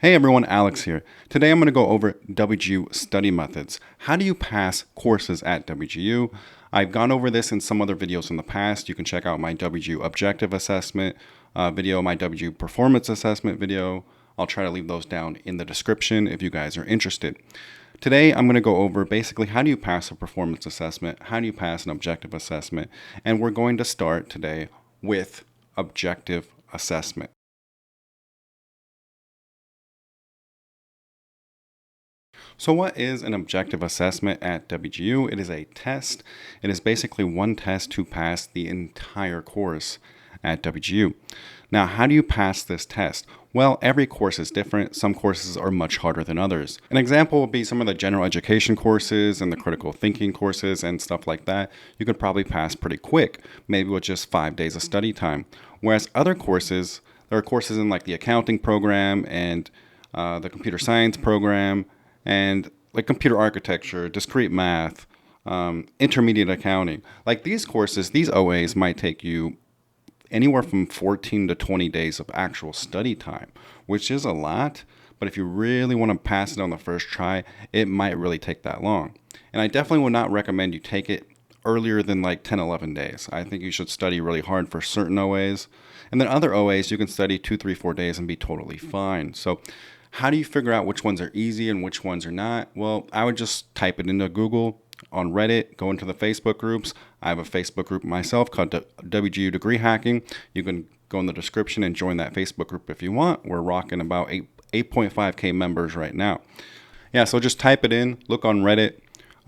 Hey everyone, Alex here. Today I'm going to go over WGU study methods. How do you pass courses at WGU? I've gone over this in some other videos in the past. You can check out my WGU objective assessment video, my WGU performance assessment video. I'll try to leave those down in the description if you guys are interested. Today I'm going to go over basically how do you pass a performance assessment, how do you pass an objective assessment, and we're going to start today with objective assessment. So what is an objective assessment at WGU? It is a test. It is basically one test to pass the entire course at WGU. Now, how do you pass this test? Well, every course is different. Some courses are much harder than others. An example would be some of the general education courses and the critical thinking courses and stuff like that. You could probably pass pretty quick, maybe with just 5 days of study time. Whereas other courses, there are courses in like the accounting program and the computer science program, and like computer architecture, discrete math, intermediate accounting. Like these courses, these OAs might take you anywhere from 14 to 20 days of actual study time, which is a lot. But if you really want to pass it on the first try, it might really take that long. And I definitely would not recommend you take it earlier than like 10, 11 days. I think you should study really hard for certain OAs. And then other OAs, you can study 2, 3, 4 days and be totally fine. So how do you figure out which ones are easy and which ones are not? Well, I would just type it into Google, on Reddit, go into the Facebook groups. I have a Facebook group myself called WGU Degree Hacking. You can go in the description and join that Facebook group if you want. We're rocking about 8.5K members right now. Yeah, so just type it in, look on Reddit,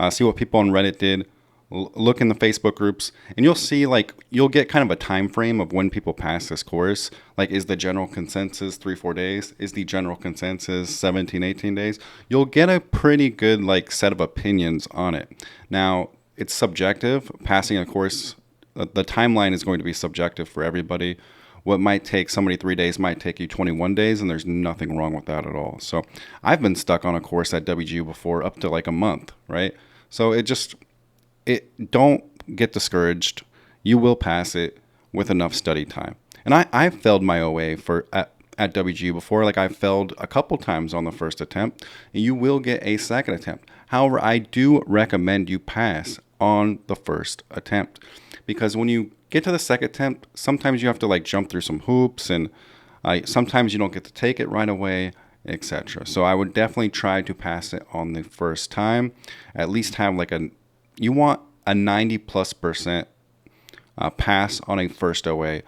see what people on Reddit did. Look in the Facebook groups, and you'll see you'll get kind of a time frame of when people pass this course. Like, is the general consensus 3-4 days? Is the general consensus 17-18 days? You'll get a pretty good set of opinions on it. Now, it's subjective. Passing a course, the timeline is going to be subjective for everybody. What might take somebody 3 days might take you 21 days, and there's nothing wrong with that at all. So I've been stuck on a course at WGU before up to a month, right? So don't get discouraged. You will pass it with enough study time. And I failed my OA at WGU before. I failed a couple times on the first attempt. And you will get a second attempt. However, I do recommend you pass on the first attempt, because when you get to the second attempt, sometimes you have to jump through some hoops, and sometimes you don't get to take it right away, etc. So I would definitely try to pass it on the first time. At least have you want a 90+% pass on a first OA.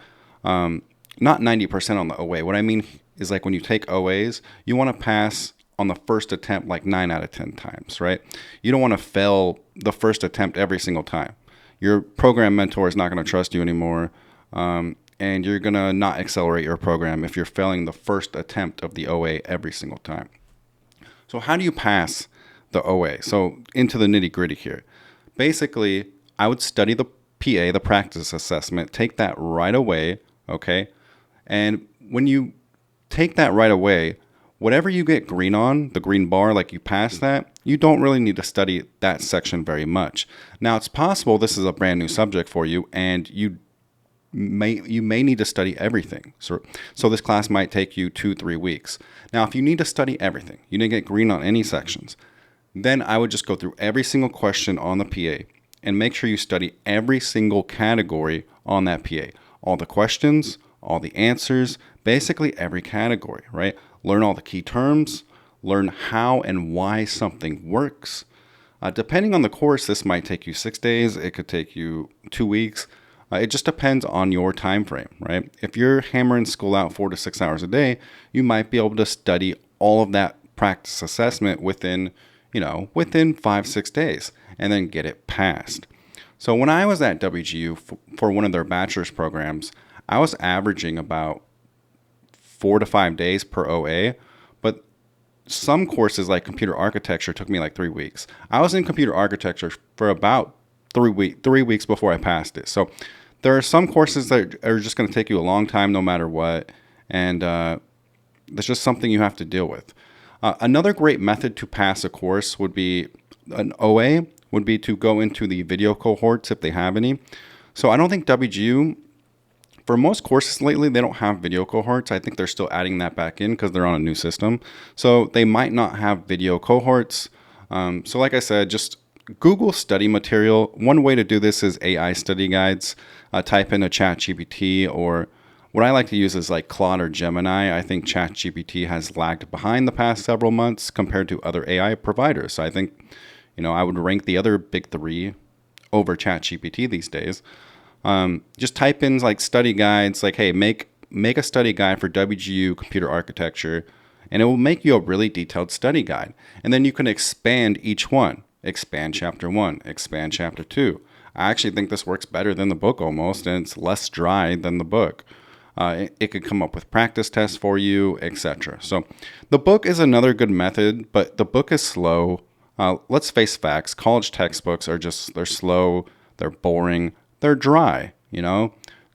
Not 90% on the OA. What I mean is when you take OAs, you want to pass on the first attempt 9 out of 10 times, right? You don't want to fail the first attempt every single time. Your program mentor is not going to trust you anymore, and you're going to not accelerate your program if you're failing the first attempt of the OA every single time. So how do you pass the OA? So into the nitty-gritty here. Basically, I would study the PA, the practice assessment, take that right away, okay? And when you take that right away, whatever you get green on, the green bar, you pass that, you don't really need to study that section very much. Now, it's possible this is a brand new subject for you, and you may need to study everything. So this class might take you 2-3 weeks. Now, if you need to study everything, you didn't get green on any sections, then I would just go through every single question on the PA and make sure you study every single category on that PA. All the questions, all the answers, basically every category, right? Learn all the key terms, learn how and why something works. Depending on the course, this might take you 6 days. It could take you 2 weeks. It just depends on your time frame, right? If you're hammering school out 4 to 6 hours a day, you might be able to study all of that practice assessment within 5-6 days and then get it passed. So when I was at WGU for one of their bachelor's programs, I was averaging about 4 to 5 days per OA, but some courses like computer architecture took me 3 weeks. I was in computer architecture for about 3 weeks before I passed it. So there are some courses that are just going to take you a long time no matter what, and that's just something you have to deal with. Another great method to pass a course would be an OA, would be to go into the video cohorts if they have any. So I don't think WGU for most courses lately, they don't have video cohorts. I think they're still adding that back in because they're on a new system. So they might not have video cohorts. So like I said, just Google study material. One way to do this is AI study guides. Type in a ChatGPT, or what I like to use is like Claude or Gemini. I think ChatGPT has lagged behind the past several months compared to other AI providers. So I think, I would rank the other big three over ChatGPT these days. Just type in like study guides, like, hey, make a study guide for WGU computer architecture, and it will make you a really detailed study guide. And then you can expand each one. Expand chapter 1, expand chapter 2. I actually think this works better than the book almost, and it's less dry than the book. It could come up with practice tests for you, etc. So the book is another good method, but the book is slow. Let's face facts. College textbooks they're slow, they're boring, they're dry,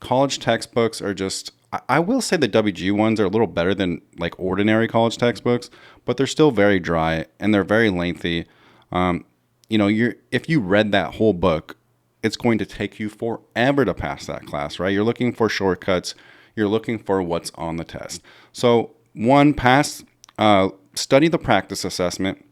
College textbooks are I will say the WGU ones are a little better than like ordinary college textbooks, but they're still very dry and they're very lengthy. If you read that whole book, it's going to take you forever to pass that class, right? You're looking for shortcuts. You're looking for what's on the test. So study the practice assessment,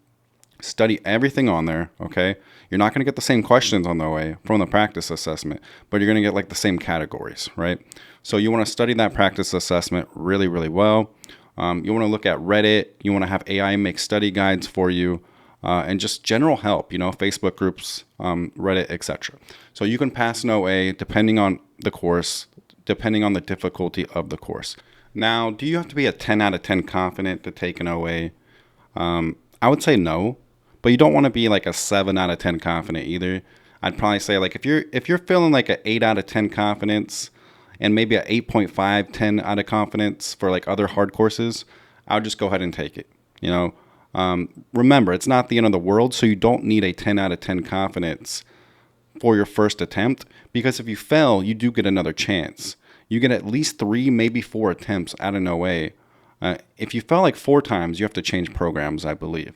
study everything on there, okay? You're not going to get the same questions on the way from the practice assessment, but you're going to get like the same categories, right? So you want to study that practice assessment really, really well. You want to look at Reddit. You want to have AI make study guides for you. And just general help, Facebook groups, Reddit, etc. So you can pass an OA depending on the course, depending on the difficulty of the course. Now, do you have to be a 10 out of 10 confident to take an OA? I would say no, but you don't want to be like a 7 out of 10 confident either. I'd probably say like if you're feeling like an 8 out of 10 confidence and maybe a 8.5, 10 out of confidence for like other hard courses, I would just go ahead and take it, Remember, it's not the end of the world, so you don't need a 10 out of 10 confidence for your first attempt, because if you fail, you do get another chance. You get at least 3, maybe 4 attempts at an OA. If you fail like 4 times, you have to change programs, I believe.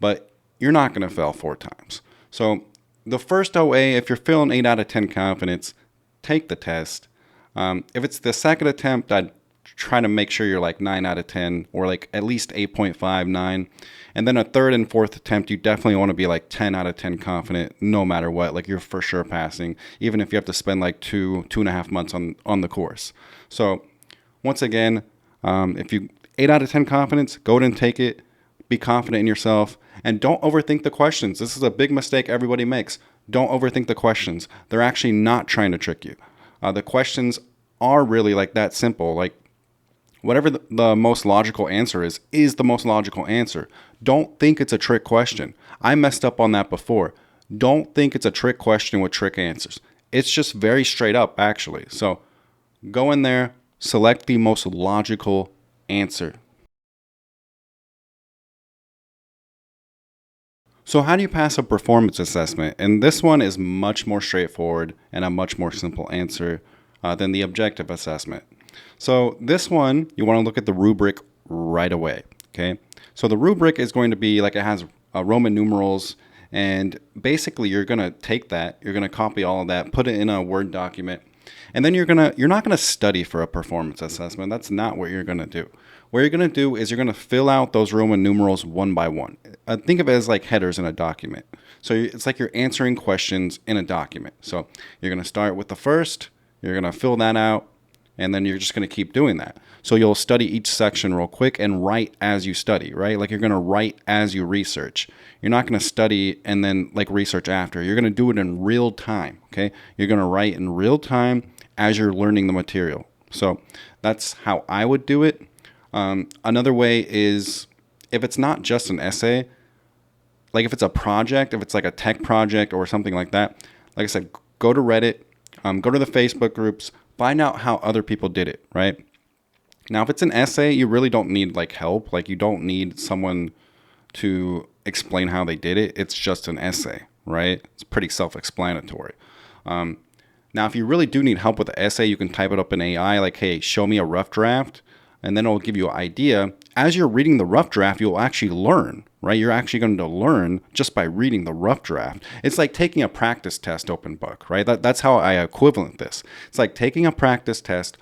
But you're not going to fail 4 times. So the first OA, if you're feeling 8 out of 10 confidence, take the test. If it's the second attempt, I'd try to make sure you're like 9 out of 10 or like at least 8.5, 9. And then a third and fourth attempt, you definitely want to be like 10 out of 10 confident no matter what. Like you're for sure passing, even if you have to spend like 2.5 months on the course. So once again, if you 8 out of 10 confidence, go ahead and take it. Be confident in yourself and don't overthink the questions. This is a big mistake everybody makes. Don't overthink the questions. They're actually not trying to trick you. The questions are really like that simple. Like whatever the most logical answer is the most logical answer. Don't think it's a trick question. I messed up on that before. Don't think it's a trick question with trick answers. It's just very straight up, actually. So go in there, select the most logical answer. So how do you pass a performance assessment? And this one is much more straightforward and a much more simple answer than the objective assessment. So this one, you want to look at the rubric right away, okay? So the rubric is going to be like it has Roman numerals, and basically you're going to take that, you're going to copy all of that, put it in a Word document, and then you're not going to study for a performance assessment. That's not what you're going to do. What you're going to do is you're going to fill out those Roman numerals one by one. Think of it as like headers in a document. So it's like you're answering questions in a document. So you're going to start with the first, you're going to fill that out, and then you're just going to keep doing that. So you'll study each section real quick and write as you study, right? Like you're going to write as you research. You're not going to study and then like research after. You're going to do it in real time, okay? You're going to write in real time as you're learning the material. So that's how I would do it. Another way is if it's not just an essay, like if it's a project, if it's like a tech project or something like that, like I said, go to Reddit, go to the Facebook groups, find out how other people did it, right? Now, if it's an essay, you really don't need like help. Like you don't need someone to explain how they did it. It's just an essay, right? It's pretty self-explanatory. Now, if you really do need help with the essay, you can type it up in AI like, hey, show me a rough draft. and then it'll give you an idea. As you're reading the rough draft, you'll actually learn, right? You're actually going to learn just by reading the rough draft. It's like taking a practice test open book, right? That's how I equivalent this. It's like taking a practice test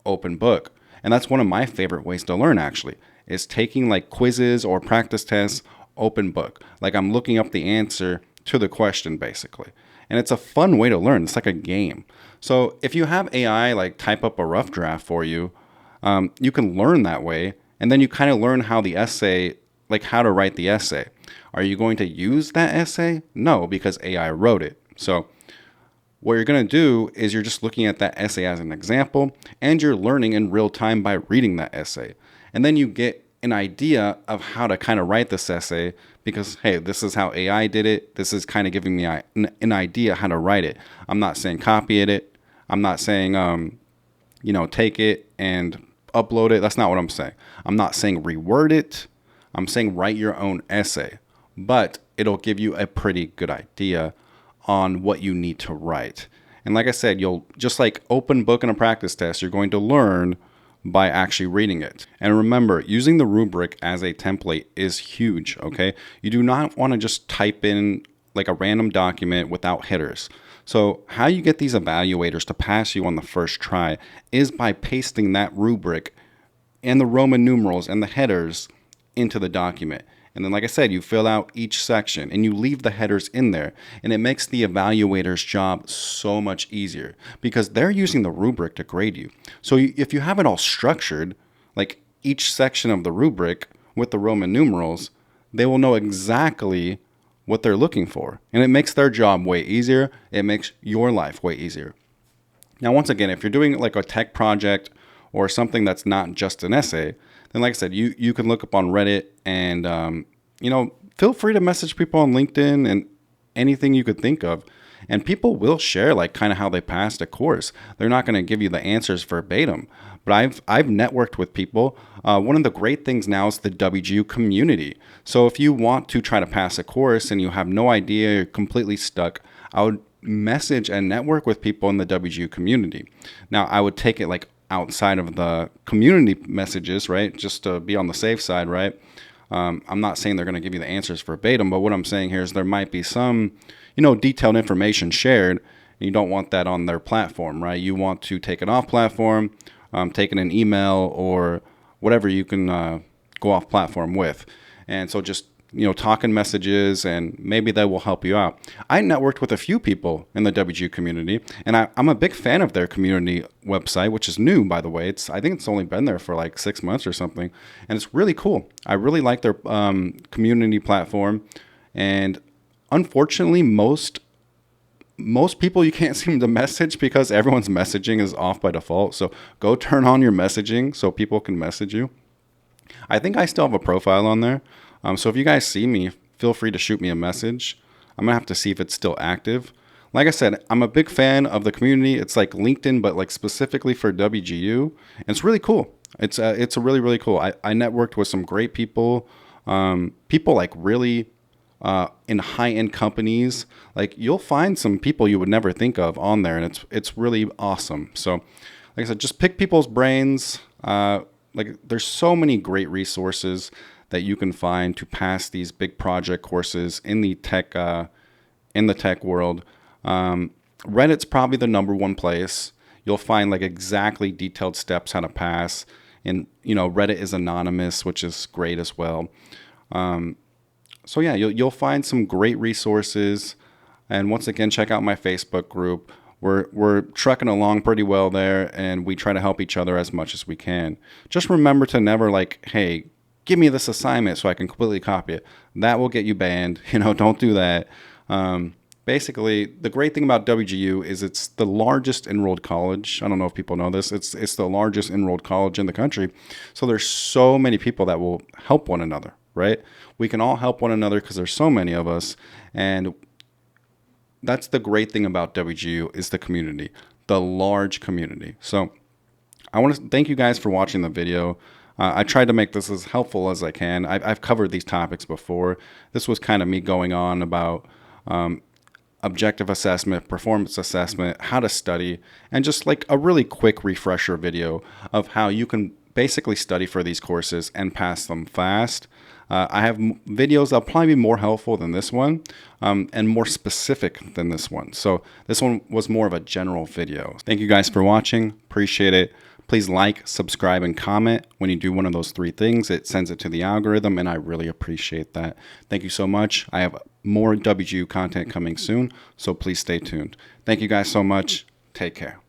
open book. And that's one of my favorite ways to learn, actually, is taking like quizzes or practice tests open book. Like I'm looking up the answer to the question, basically. And it's a fun way to learn. It's like a game. So if you have AI like type up a rough draft for you, you can learn that way. And then you kind of learn how the essay, like how to write the essay. Are you going to use that essay? No, because AI wrote it. So what you're going to do is you're just looking at that essay as an example, and you're learning in real time by reading that essay. And then you get an idea of how to kind of write this essay because, hey, this is how AI did it. This is kind of giving me an idea how to write it. I'm not saying copy it. I'm not saying, take it and upload it. That's not what I'm saying. I'm not saying reword it. I'm saying write your own essay, but it'll give you a pretty good idea on what you need to write. And like I said, you'll just like open book in a practice test, you're going to learn by actually reading it. And remember, using the rubric as a template is huge, okay? You do not want to just type in like a random document without headers. So how you get these evaluators to pass you on the first try is by pasting that rubric and the Roman numerals and the headers into the document. And then, like I said, you fill out each section and you leave the headers in there. And it makes the evaluator's job so much easier because they're using the rubric to grade you. So if you have it all structured, like each section of the rubric with the Roman numerals, they will know exactly what they're looking for. And it makes their job way easier. It makes your life way easier. Now, once again, if you're doing like a tech project or something that's not just an essay, then like I said, you can look up on Reddit and, feel free to message people on LinkedIn and anything you could think of. And people will share like kind of how they passed a course. They're not going to give you the answers verbatim, but I've networked with people. One of the great things now is the WGU community. So if you want to try to pass a course and you have no idea, you're completely stuck, I would message and network with people in the WGU community. Now, I would take it like outside of the community messages, right? Just to be on the safe side, right? I'm not saying they're going to give you the answers verbatim, but what I'm saying here is there might be some, detailed information shared, and you don't want that on their platform, right? You want to take it off platform, take it in email or whatever you can go off platform with. And so just talking messages, and maybe that will help you out. I networked with a few people in the WGU community, and I'm a big fan of their community website, which is new, by the way. I think it's only been there for like 6 months or something, and it's really cool. I really like their community platform, and unfortunately, most people you can't seem to message because everyone's messaging is off by default. So go turn on your messaging so people can message you. I think I still have a profile on there. So if you guys see me, feel free to shoot me a message. I'm going to have to see if it's still active. Like I said, I'm a big fan of the community. It's like LinkedIn, but like specifically for WGU. And it's really cool. It's really, really cool. I networked with some great people, people like really in high-end companies. Like you'll find some people you would never think of on there, and it's really awesome. So like I said, just pick people's brains. Like there's so many great resources that you can find to pass these big project courses in the tech world. Reddit's probably the number one place. You'll find like exactly detailed steps how to pass. And Reddit is anonymous, which is great as well. So yeah, you'll find some great resources. And once again, check out my Facebook group. We're trucking along pretty well there, and we try to help each other as much as we can. Just remember to never like, hey, give me this assignment so I can completely copy it. That will get you banned. Don't do that. Basically, the great thing about WGU is it's the largest enrolled college. I don't know if people know this. It's the largest enrolled college in the country. So there's so many people that will help one another, right? We can all help one another because there's so many of us. And that's the great thing about WGU is the community, the large community. So I want to thank you guys for watching the video. I tried to make this as helpful as I can. I've covered these topics before. This was kind of me going on about objective assessment, performance assessment, how to study, and just like a really quick refresher video of how you can basically study for these courses and pass them fast. I have videos that'll probably be more helpful than this one, and more specific than this one. So this one was more of a general video. Thank you guys for watching. Appreciate it. Please like, subscribe, and comment. When you do one of those 3 things, it sends it to the algorithm, and I really appreciate that. Thank you so much. I have more WGU content coming soon, so please stay tuned. Thank you guys so much. Take care.